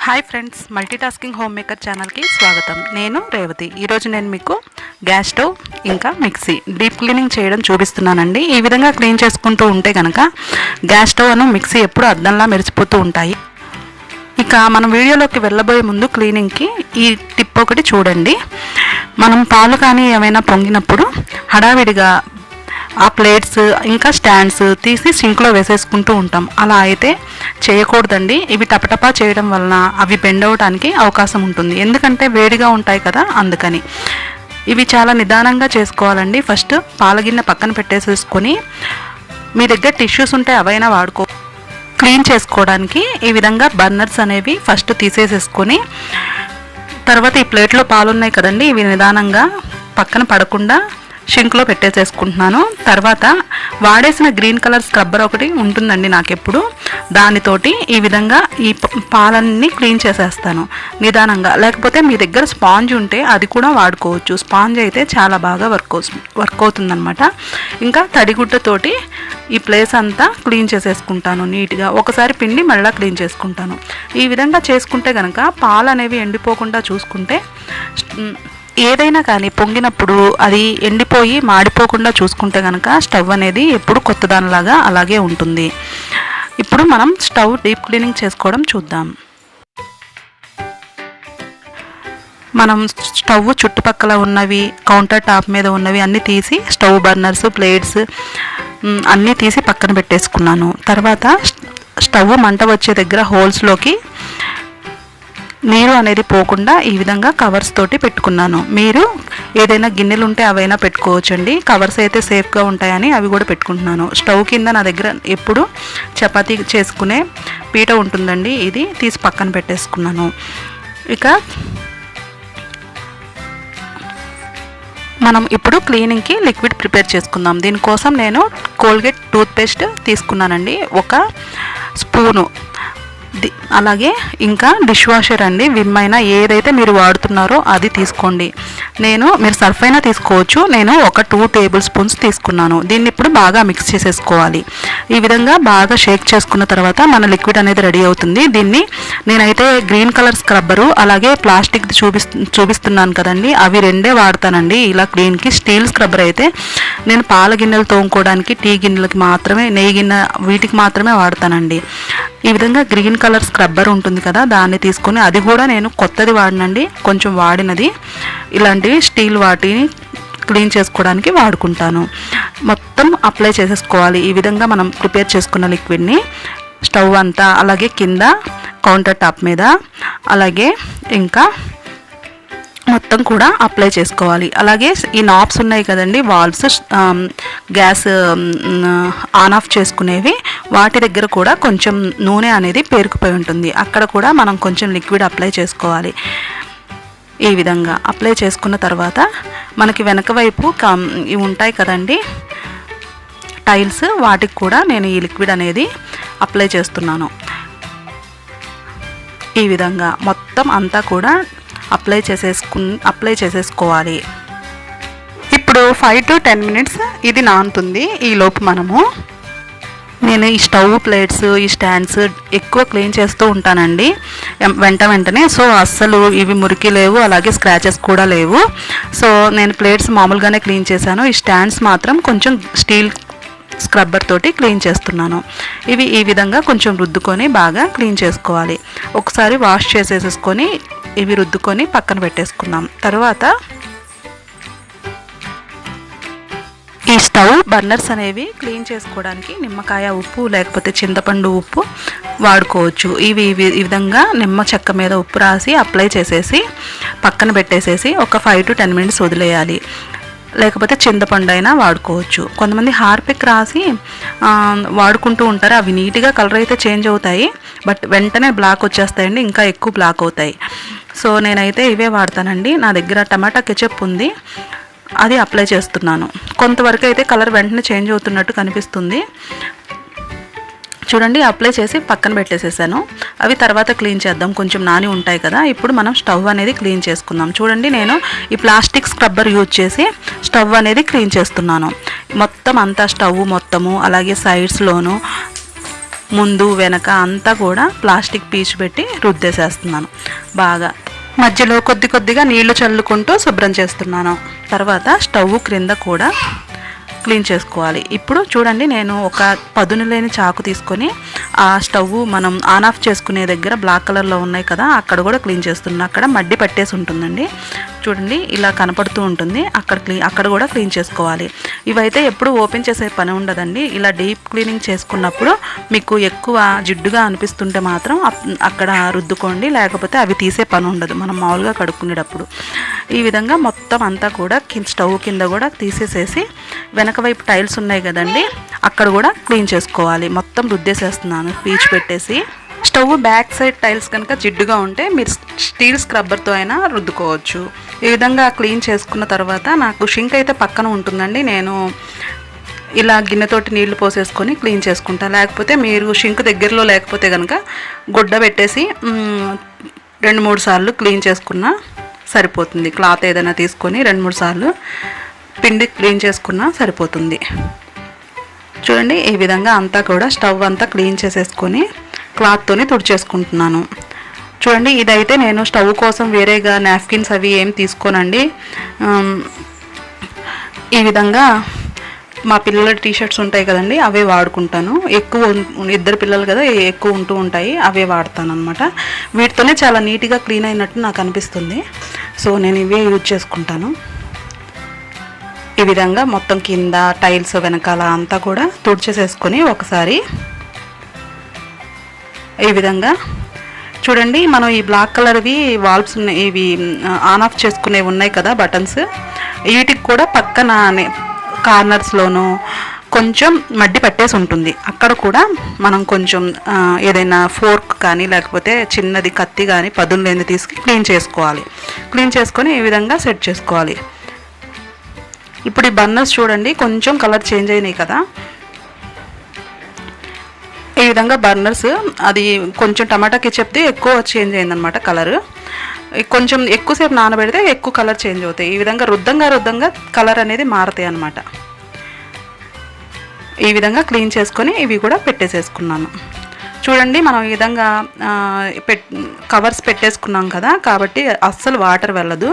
Hi friends, multitasking home maker ఛానల్కి స్వాగతం. నేను రేవతి. ఈరోజు నేను మీకు గ్యాస్ స్టవ్ ఇంకా మిక్సీ డీప్ క్లీనింగ్ చేయడం చూపిస్తున్నానండి. ఈ విధంగా క్లీన్ చేసుకుంటూ ఉంటే కనుక గ్యాస్ స్టవ్ అను మిక్సీ ఎప్పుడు అద్దంలా మెరిసిపోతూ ఉంటాయి. ఇక మనం వీడియోలోకి వెళ్ళబోయే ముందు క్లీనింగ్కి ఈ టిప్ ఒకటి చూడండి. మనం పాలు కానీ ఏమైనా పొంగినప్పుడు హడావిడిగా ఆ ప్లేట్స్ ఇంకా స్టాండ్స్ తీసి సింక్లో వేసేసుకుంటూ ఉంటాం. అలా అయితే చేయకూడదండి. ఇవి టపటపా చేయడం వలన అవి బెండ్ అవ్వడానికి అవకాశం ఉంటుంది. ఎందుకంటే వేడిగా ఉంటాయి కదా, అందుకని ఇవి చాలా నిదానంగా చేసుకోవాలండి. ఫస్ట్ పాలగిన్నె పక్కన పెట్టేసేసుకొని మీ దగ్గర టిష్యూస్ ఉంటే అవైనా క్లీన్ చేసుకోవడానికి ఈ విధంగా బర్నర్స్ అనేవి ఫస్ట్ తీసేసేసుకొని తర్వాత ఈ ప్లేట్లో పాలు ఉన్నాయి కదండి, ఇవి నిదానంగా పక్కన పడకుండా షింక్లో పెట్టేసేసుకుంటున్నాను. తర్వాత వాడేసిన గ్రీన్ కలర్ స్క్రబ్బర్ ఒకటి ఉంటుందండి నాకెప్పుడు, దానితోటి ఈ విధంగా ఈ పాలన్నీ క్లీన్ చేసేస్తాను నిదానంగా. లేకపోతే మీ దగ్గర స్పాంజ్ ఉంటే అది కూడా వాడుకోవచ్చు. స్పాంజ్ అయితే చాలా బాగా వర్క్ అవుతుందన్నమాట. ఇంకా తడిగుడ్డతోటి ఈ ప్లేస్ అంతా క్లీన్ చేసేసుకుంటాను నీట్గా. ఒకసారి పిండి మళ్ళీ క్లీన్ చేసుకుంటాను. ఈ విధంగా చేసుకుంటే కనుక పాలు అనేవి ఎండిపోకుండా చూసుకుంటే, ఏదైనా కానీ పొంగినప్పుడు అది ఎండిపోయి మాడిపోకుండా చూసుకుంటే కనుక స్టవ్ అనేది ఎప్పుడు కొత్తదానిలాగా అలాగే ఉంటుంది. ఇప్పుడు మనం స్టవ్ డీప్ క్లీనింగ్ చేసుకోవడం చూద్దాం. మనం స్టవ్ చుట్టుపక్కల ఉన్నవి, కౌంటర్ టాప్ మీద ఉన్నవి అన్నీ తీసి, స్టవ్ బర్నర్స్, ప్లేట్స్ అన్నీ తీసి పక్కన పెట్టేసుకున్నాను. తర్వాత స్టవ్ మంట వచ్చే దగ్గర హోల్స్లోకి నీరు అనేది పోకుండా ఈ విధంగా కవర్స్ తోటి పెట్టుకున్నాను. మీరు ఏదైనా గిన్నెలు ఉంటే అవైనా పెట్టుకోవచ్చండి. కవర్స్ అయితే సేఫ్గా ఉంటాయని అవి కూడా పెట్టుకుంటున్నాను. స్టవ్ కింద నా దగ్గర ఎప్పుడు చపాతీ చేసుకునే పీట ఉంటుందండి, ఇది తీసి పక్కన పెట్టేసుకున్నాను. ఇక మనం ఇప్పుడు క్లీనింగ్కి లిక్విడ్ ప్రిపేర్ చేసుకుందాం. దీనికోసం నేను కోల్గేట్ టూత్పేస్ట్ తీసుకున్నానండి, ఒక స్పూను. అలాగే ఇంకా డిష్ వాషర్ అండి, విమ్ అయినా ఏదైతే మీరు వాడుతున్నారో అది తీసుకోండి. మీరు సర్ఫ్ అయినా తీసుకోవచ్చు. నేను ఒక 2 టేబుల్ స్పూన్స్ తీసుకున్నాను. దీన్ని ఇప్పుడు బాగా మిక్స్ చేసేసుకోవాలి. ఈ విధంగా బాగా షేక్ చేసుకున్న తర్వాత మన లిక్విడ్ అనేది రెడీ అవుతుంది. దీన్ని నేనైతే గ్రీన్ కలర్ స్క్రబ్బరు అలాగే ప్లాస్టిక్ చూపిస్తున్నాను కదండి, అవి రెండే వాడతానండి ఇలా క్లీన్కి. స్టీల్ స్క్రబ్బర్ అయితే నేను పాల గిన్నెలు తోముకోవడానికి, టీ గిన్నెలకి మాత్రమే, నెయ్యి గిన్నె వీటికి మాత్రమే వాడతానండి. ఈ విధంగా గ్రీన్ కలర్ స్క్రబ్బర్ ఉంటుంది కదా, దాన్ని తీసుకొని, అది కూడా నేను కొత్తది వాడినండి, కొంచెం వాడినది. ఇలాంటివి స్టీల్ వాటిని క్లీన్ చేసుకోవడానికి వాడుకుంటాను. మొత్తం అప్లై చేసేసుకోవాలి. ఈ విధంగా మనం ప్రిపేర్ చేసుకున్న లిక్విడ్ని స్టవ్ అంతా, అలాగే కింద కౌంటర్ టాప్ మీద, అలాగే ఇంకా మొత్తం కూడా అప్లై చేసుకోవాలి. అలాగే ఈ నాబ్స్ ఉన్నాయి కదండి, వాల్వ్స్, గ్యాస్ ఆన్ ఆఫ్ చేసుకునేవి, వాటి దగ్గర కూడా కొంచెం నూనె అనేది పేరుకుపోయి ఉంటుంది. అక్కడ కూడా మనం కొంచెం లిక్విడ్ అప్లై చేసుకోవాలి. ఈ విధంగా అప్లై చేసుకున్న తర్వాత మనకి వెనక వైపు ఇవి ఉంటాయి కదండి టైల్స్, వాటికి కూడా నేను ఈ లిక్విడ్ అనేది అప్లై చేస్తున్నాను. ఈ విధంగా మొత్తం అంతా కూడా అప్లై చేసేసుకోవాలి. ఇప్పుడు 5 to 10 మినిట్స్ ఇది నానుతుంది. ఈలోపు నేను ఈ స్టవ్ ప్లేట్స్, ఈ స్టాండ్స్ ఎక్కువ క్లీన్ చేస్తూ ఉంటానండి వెంటనే. సో అస్సలు ఇవి మురికి లేవు, అలాగే స్క్రాచెస్ కూడా లేవు. సో నేను ప్లేట్స్ మామూలుగానే క్లీన్ చేశాను. ఈ స్టాండ్స్ మాత్రం కొంచెం స్టీల్ స్క్రబ్బర్ తోటి క్లీన్ చేస్తున్నాను. ఇవి ఈ విధంగా కొంచెం రుద్దుకొని బాగా క్లీన్ చేసుకోవాలి. ఒకసారి వాష్ చేసేసుకొని ఇవి రుద్దుకొని పక్కన పెట్టేసుకున్నాం. తర్వాత ఈ స్టవ్ బర్నర్స్ అనేవి క్లీన్ చేసుకోవడానికి నిమ్మకాయ ఉప్పు లేకపోతే చింతపండు ఉప్పు వాడుకోవచ్చు. ఇవి ఈ విధంగా నిమ్మ చెక్క మీద ఉప్పు రాసి అప్లై చేసేసి పక్కన పెట్టేసేసి ఒక 5 to 10 మినిట్స్ వదిలేయాలి. లేకపోతే చింతపండు అయినా వాడుకోవచ్చు. కొంతమంది హార్పిక్ రాసి వాడుకుంటూ ఉంటారు. అవి నీట్గా కలర్ అయితే చేంజ్ అవుతాయి, బట్ వెంటనే బ్లాక్ వచ్చేస్తాయండి, ఇంకా ఎక్కువ బ్లాక్ అవుతాయి. సో నేనైతే ఇవే వాడతానండి. నా దగ్గర టమాటా కెచప్ ఉంది, అది అప్లై చేస్తున్నాను. కొంతవరకు అయితే కలర్ వెంటనే చేంజ్ అవుతున్నట్టు కనిపిస్తుంది. చూడండి, అప్లై చేసి పక్కన పెట్టేసేసాను. అవి తర్వాత క్లీన్ చేద్దాం, కొంచెం నాని ఉంటాయి కదా. ఇప్పుడు మనం స్టవ్ అనేది క్లీన్ చేసుకుందాం. చూడండి, నేను ఈ ప్లాస్టిక్ స్క్రబ్బర్ యూజ్ చేసి స్టవ్ అనేది క్లీన్ చేస్తున్నాను. మొత్తం అంతా స్టవ్ మొత్తము, అలాగే సైడ్స్లోను ముందు వెనక అంతా కూడా ప్లాస్టిక్ పీచు పెట్టి రుద్దేసేస్తున్నాను బాగా. మధ్యలో కొద్ది కొద్దిగా నీళ్లు చల్లుకుంటూ శుభ్రం చేస్తున్నాను. తర్వాత స్టవ్ క్రింద కూడా క్లీన్ చేసుకోవాలి. ఇప్పుడు చూడండి, నేను ఒక పదును లేని చాకు తీసుకొని ఆ స్టవ్ మనం ఆన్ ఆఫ్ చేసుకునే దగ్గర బ్లాక్ కలర్లో ఉన్నాయి కదా, అక్కడ కూడా క్లీన్ చేస్తున్నా. అక్కడ మడ్డి పట్టేసి ఉంటుందండి, చూడండి ఇలా కనపడుతూ ఉంటుంది. అక్కడ కూడా క్లీన్ చేసుకోవాలి. ఇవైతే ఎప్పుడు ఓపెన్ చేసే పని ఉండదండి. ఇలా డీప్ క్లీనింగ్ చేసుకున్నప్పుడు మీకు ఎక్కువ జిడ్డుగా అనిపిస్తుంటే మాత్రం అక్కడ రుద్దుకోండి, లేకపోతే అవి తీసే పని ఉండదు మనం మామూలుగా కడుక్కునేటప్పుడు. ఈ విధంగా మొత్తం అంతా కూడా స్టవ్ కింద కూడా తీసేసేసి వెనక వైపు టైల్స్ ఉన్నాయి కదండి, అక్కడ కూడా క్లీన్ చేసుకోవాలి. మొత్తం రుద్దేసేస్తున్నాను పీచు పెట్టేసి. స్టవ్ బ్యాక్ సైడ్ టైల్స్ కనుక జిడ్డుగా ఉంటే మీరు స్టీల్ స్క్రబ్బర్తో అయినా రుద్దుకోవచ్చు. ఈ విధంగా క్లీన్ చేసుకున్న తర్వాత నాకు షింక్ అయితే పక్కన ఉంటుందండి. నేను ఇలా గిన్నెతోటి నీళ్లు పోసేసుకొని క్లీన్ చేసుకుంటా. లేకపోతే మీరు షింక్ దగ్గరలో లేకపోతే కనుక గుడ్డ పెట్టేసి 2-3 సార్లు క్లీన్ చేసుకున్నా సరిపోతుంది. క్లాత్ ఏదైనా తీసుకొని 2-3 సార్లు పిండి క్లీన్ చేసుకున్నా సరిపోతుంది. చూడండి, ఈ విధంగా అంతా కూడా స్టవ్ అంతా క్లీన్ చేసేసుకొని క్లాత్తోని తుడిచేసుకుంటున్నాను. చూడండి, ఇదైతే నేను స్టవ్ కోసం వేరేగా నాప్కిన్స్ అవి ఏం తీసుకోనండి. ఈ విధంగా మా పిల్లల టీషర్ట్స్ ఉంటాయి కదండి, అవే వాడుకుంటాను. ఎక్కువ 2 పిల్లలు కదా, ఎక్కువ ఉంటూ ఉంటాయి, అవే వాడతాను అనమాట. వీటితోనే చాలా నీట్గా క్లీన్ అయినట్టు నాకు అనిపిస్తుంది. సో నేను ఇవే యూజ్ చేసుకుంటాను. ఈ విధంగా మొత్తం కింద టైల్స్ వెనకాల అంతా కూడా తుడిచేసేసుకొని ఒకసారి ఈ విధంగా చూడండి. మనం ఈ బ్లాక్ కలర్వి వాల్వ్స్ ఉన్నాయి, ఇవి ఆన్ ఆఫ్ చేసుకునేవి ఉన్నాయి కదా బటన్స్, వీటికి కూడా పక్కన కార్నర్స్లోనూ కొంచెం మడ్డి పట్టేసి ఉంటుంది. అక్కడ కూడా మనం కొంచెం ఏదైనా ఫోర్క్ కానీ లేకపోతే చిన్నది కత్తి కానీ పదును లేనిది తీసుకు క్లీన్ చేసుకోవాలి. క్లీన్ చేసుకొని ఈ విధంగా సెట్ చేసుకోవాలి. ఇప్పుడు ఈ బర్నర్స్ చూడండి కొంచెం కలర్ చేంజ్ అయినాయి కదా, ఈ విధంగా బర్నర్స్ అది కొంచెం టమాటా కెచప్ది ఎక్కువ చేంజ్ అయిందనమాట కలర్. కొంచెం ఎక్కువసేపు నానబెడితే ఎక్కువ కలర్ చేంజ్ అవుతాయి. ఈ విధంగా రుద్దంగా కలర్ అనేది మారుతాయి అన్నమాట. ఈ విధంగా క్లీన్ చేసుకొని ఇవి కూడా పెట్టేసేసుకున్నాను. చూడండి, మనం ఈ విధంగా కవర్స్ పెట్టేసుకున్నాం కదా, కాబట్టి అస్సలు వాటర్ వెళ్ళదు.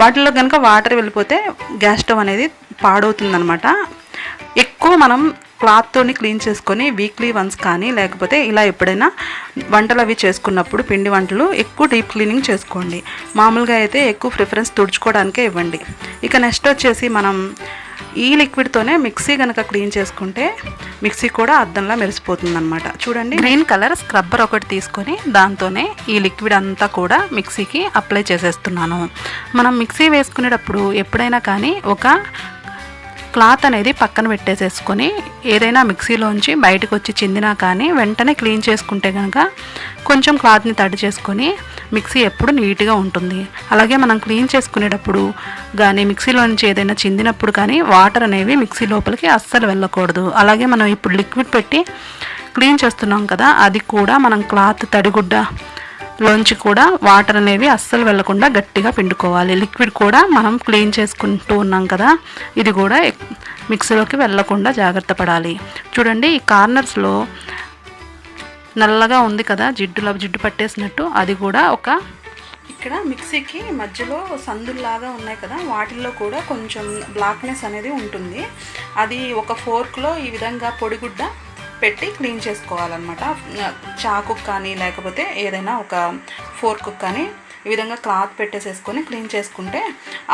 వాటిల్లో కనుక వాటర్ వెళ్ళిపోతే గ్యాస్ స్టవ్ అనేది పాడవుతుందనమాట. ఎక్కువ మనం క్లాత్తోని క్లీన్ చేసుకొని వీక్లీ వన్స్ కానీ లేకపోతే ఇలా ఎప్పుడైనా వంటలు అవి చేసుకున్నప్పుడు పిండి వంటలు ఎక్కువ డీప్ క్లీనింగ్ చేసుకోండి. మామూలుగా అయితే ఎక్కువ ప్రిఫరెన్స్ తుడుచుకోవడానికే ఇవ్వండి. ఇక నెక్స్ట్ వచ్చేసి మనం ఈ లిక్విడ్తోనే మిక్సీ కనుక క్లీన్ చేసుకుంటే మిక్సీ కూడా అద్దంలా మెరిసిపోతుంది అనమాట. చూడండి, గ్రీన్ కలర్ స్క్రబ్బర్ ఒకటి తీసుకొని దాంతోనే ఈ లిక్విడ్ అంతా కూడా మిక్సీకి అప్లై చేసేస్తున్నాను. మనం మిక్సీ వేసుకునేటప్పుడు ఎప్పుడైనా కానీ ఒక క్లాత్ అనేది పక్కన పెట్టేసేసుకొని ఏదైనా మిక్సీలోంచి బయటకు వచ్చి చిందినా కానీ వెంటనే క్లీన్ చేసుకుంటే కనుక కొంచెం క్లాత్ని తడి చేసుకొని మిక్సీ ఎప్పుడు నీట్గా ఉంటుంది. అలాగే మనం క్లీన్ చేసుకునేటప్పుడు కానీ మిక్సీలోంచి ఏదైనా చిందినప్పుడు కానీ వాటర్ అనేవి మిక్సీ లోపలికి అస్సలు వెళ్ళకూడదు. అలాగే మనం ఇప్పుడు లిక్విడ్ పెట్టి క్లీన్ చేస్తున్నాం కదా, అది కూడా మనం క్లాత్ తడిగుడ్డ లోంచి కూడా వాటర్ అనేవి అస్సలు వెళ్లకుండా గట్టిగా పిండుకోవాలి. లిక్విడ్ కూడా మనం క్లీన్ చేసుకుంటూ ఉన్నాం కదా, ఇది కూడా మిక్సీలోకి వెళ్ళకుండా జాగ్రత్త పడాలి. చూడండి, ఈ కార్నర్స్లో నల్లగా ఉంది కదా, జిడ్డు పట్టేసినట్టు, అది కూడా ఇక్కడ మిక్సీకి మధ్యలో సందుల్లాగా ఉన్నాయి కదా, వాటిల్లో కూడా కొంచెం బ్లాక్నెస్ అనేది ఉంటుంది. అది ఒక ఫోర్క్లో ఈ విధంగా పొడిగుడ్డ పెట్టి క్లీన్ చేసుకోవాలన్నమాట. చాకు కానీ లేకపోతే ఏదైనా ఒక ఫోర్క్ కానీ ఈ విధంగా క్లాత్ పెట్టేసేసుకొని క్లీన్ చేసుకుంటే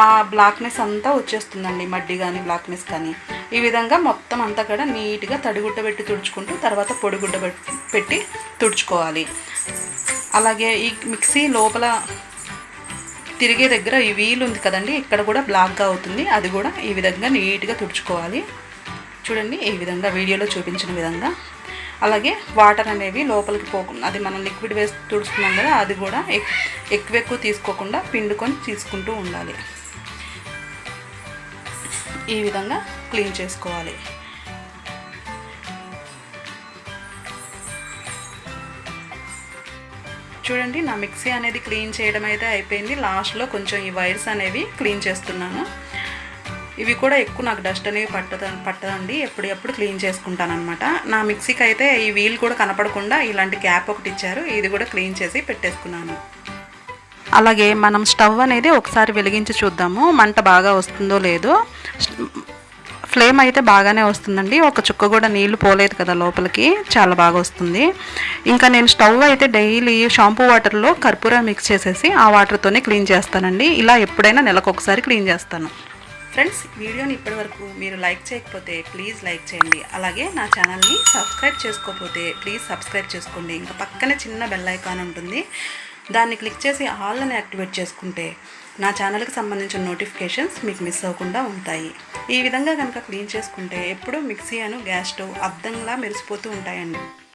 ఆ బ్లాక్నెస్ అంతా వచ్చేస్తుందండి, మడ్డి కానీ బ్లాక్నెస్ కానీ. ఈ విధంగా మొత్తం అంతా కూడా నీట్గా తడిగుడ్డ పెట్టి తుడుచుకుంటూ తర్వాత పొడిగుడ్డ పెట్టి తుడుచుకోవాలి. అలాగే ఈ మిక్సీ లోపల తిరిగే దగ్గర ఈ వీల్ ఉంది కదండి, ఇక్కడ కూడా బ్లాక్గా అవుతుంది, అది కూడా ఈ విధంగా నీట్గా తుడుచుకోవాలి. చూడండి, ఈ విధంగా వీడియోలో చూపించిన విధంగా. అలాగే వాటర్ అనేవి లోపలికి పోకుండా, అది మనం లిక్విడ్ వేసి తుడుస్తున్నాం కదా, అది కూడా ఎక్కువ తీసుకోకుండా పిండుకొని తీసుకుంటూ ఉండాలి. ఈ విధంగా క్లీన్ చేసుకోవాలి. చూడండి, నా మిక్సీ అనేది క్లీన్ చేయడం అయితే అయిపోయింది. లాస్ట్లో కొంచెం ఈ వైర్స్ అనేవి క్లీన్ చేస్తున్నాను. ఇవి కూడా ఎక్కువ నాకు డస్ట్ అనేవి పట్టదండి, ఎప్పుడు క్లీన్ చేసుకుంటాను అనమాట. నా మిక్సీకి అయితే ఈ వీల్ కూడా కనపడకుండా ఇలాంటి క్యాప్ ఒకటి ఇచ్చారు, ఇది కూడా క్లీన్ చేసి పెట్టేసుకున్నాను. అలాగే మనం స్టవ్ అనేది ఒకసారి వెలిగించి చూద్దాము, మంట బాగా వస్తుందో లేదో. ఫ్లేమ్ అయితే బాగానే వస్తుందండి, ఒక చుక్క కూడా నీళ్లు పోలేదు కదా లోపలికి, చాలా బాగా వస్తుంది. ఇంకా నేను స్టవ్ అయితే డైలీ షాంపూ వాటర్లో కర్పూరా మిక్స్ చేసేసి ఆ వాటర్తోనే క్లీన్ చేస్తానండి. ఇలా ఎప్పుడైనా నెలకు ఒకసారి క్లీన్ చేస్తాను. ఫ్రెండ్స్, వీడియోని ఇప్పటివరకు మీరు లైక్ చేయకపోతే ప్లీజ్ లైక్ చేయండి. అలాగే నా ఛానల్ని సబ్స్క్రైబ్ చేసుకోకపోతే ప్లీజ్ సబ్స్క్రైబ్ చేసుకోండి. ఇంకా పక్కనే చిన్న బెల్ ఐకాన్ ఉంటుంది, దాన్ని క్లిక్ చేసి ఆల్ అని యాక్టివేట్ చేసుకుంటే నా ఛానల్కి సంబంధించిన నోటిఫికేషన్స్ మీకు మిస్ అవ్వకుండా ఉంటాయి. ఈ విధంగా కనుక క్లీన్ చేసుకుంటే ఎప్పుడూ మిక్సీ గ్యాస్ స్టవ్ అద్దంలా మెరిసిపోతూ ఉంటాయండి.